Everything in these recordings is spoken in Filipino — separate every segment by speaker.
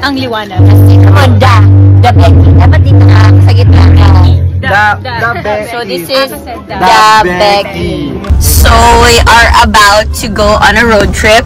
Speaker 1: ang liwanag.
Speaker 2: The Becky. Dapat dito na sa gitna.
Speaker 3: Becky.
Speaker 1: So this is
Speaker 2: The Becky. So we are about to go on a road trip.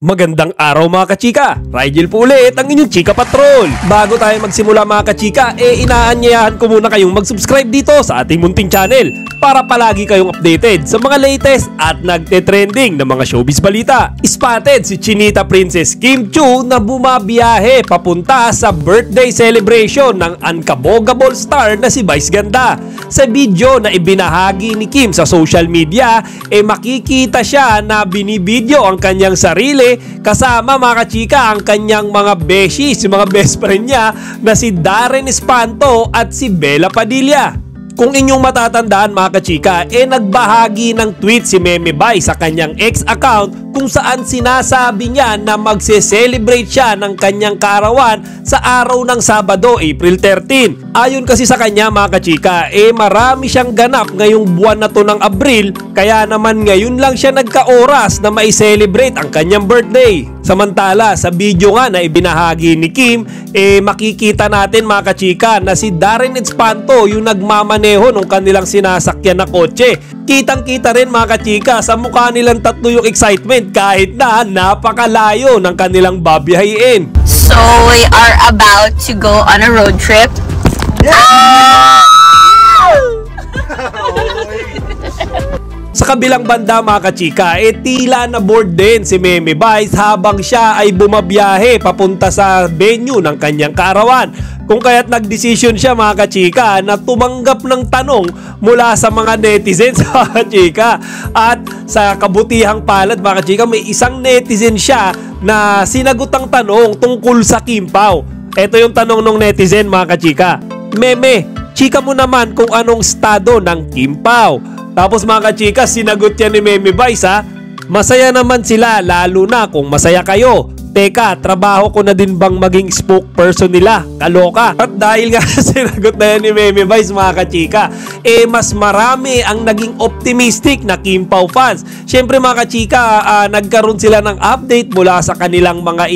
Speaker 4: Magandang araw mga kachika! Rigel po ulit ang inyong Chika Patrol! Bago tayo magsimula mga kachika, inaanyayahan ko muna kayong mag-subscribe dito sa ating munting channel para palagi kayong updated sa mga latest at nagte-trending na mga showbiz balita. Spotted si Chinita Princess Kim Chiu na bumabiyahe papunta sa birthday celebration ng unkabogable star na si Vice Ganda. Sa video na ibinahagi ni Kim sa social media, makikita siya na binibideo ang kanyang sarili kasama mga kachika ang kanyang mga beshies, yung mga best friend niya na si Darren Espanto at si Bella Padilla. Kung inyong matatandaan mga kachika, nagbahagi ng tweet si Meme Bay sa kanyang ex account kung saan sinasabi niya na magse-celebrate siya ng kanyang kaarawan sa araw ng Sabado, April 13. Ayon kasi sa kanya mga kachika, marami siyang ganap ngayong buwan na to ng Abril, kaya naman ngayon lang siya nagka-oras na mai-celebrate ang kanyang birthday. Samantala, sa video nga na ibinahagi ni Kim, makikita natin mga kachika na si Darren Espanto yung nagmamaneho ng kanilang sinasakyan na kotse. Kitang-kita rin mga kachika sa mukha nilang tatlo yung excitement kahit na napakalayo ng kanilang babiyahin.
Speaker 2: So we are about to go on a road trip.
Speaker 4: Sa kabilang banda mga kachika, tila na bored din si Meme Vice habang siya ay bumabiyahe papunta sa venue ng kanyang kaarawan. Kung kaya't nagdesisyon siya mga kachika na tumanggap ng tanong mula sa mga netizens mga kachika. At sa kabutihang palad mga kachika, may isang netizen siya na sinagot ang tanong tungkol sa Kim Pao. Ito yung tanong ng netizen mga kachika. Meme, chika mo naman kung anong estado ng Kim Pao. Tapos mga kachika, sinagot yan ni Meme Vice ha. Masaya naman sila lalo na kung masaya kayo. Teka, trabaho ko na din bang maging spokesperson nila? Kaloka. At dahil nga sinagot na yan ni Meme Vice mga kachika, mas marami ang naging optimistic na Kim Pao fans. Siyempre mga kachika, nagkaroon sila ng update mula sa kanilang mga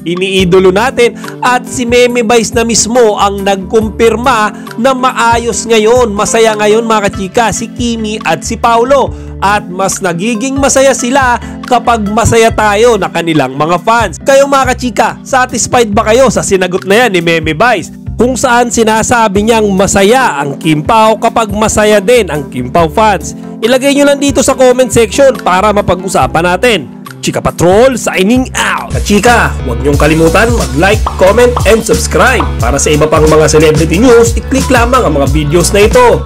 Speaker 4: iniidolo natin. At si Meme Vice na mismo ang nagkumpirma na maayos ngayon, masaya ngayon mga kachika si Kimi at si Paulo. At mas nagiging masaya sila kapag masaya tayo na kanilang mga fans. Kayo mga kachika, satisfied ba kayo sa sinagot na yan ni Meme Vice? Kung saan sinasabi niyang masaya ang Kim Pao kapag masaya din ang Kim Pao fans. Ilagay nyo lang dito sa comment section para mapag-usapan natin. Chika Patrol signing out! Kachika, huwag niyong kalimutan mag-like, comment, and subscribe. Para sa iba pang mga celebrity news, i-click lamang ang mga videos na ito.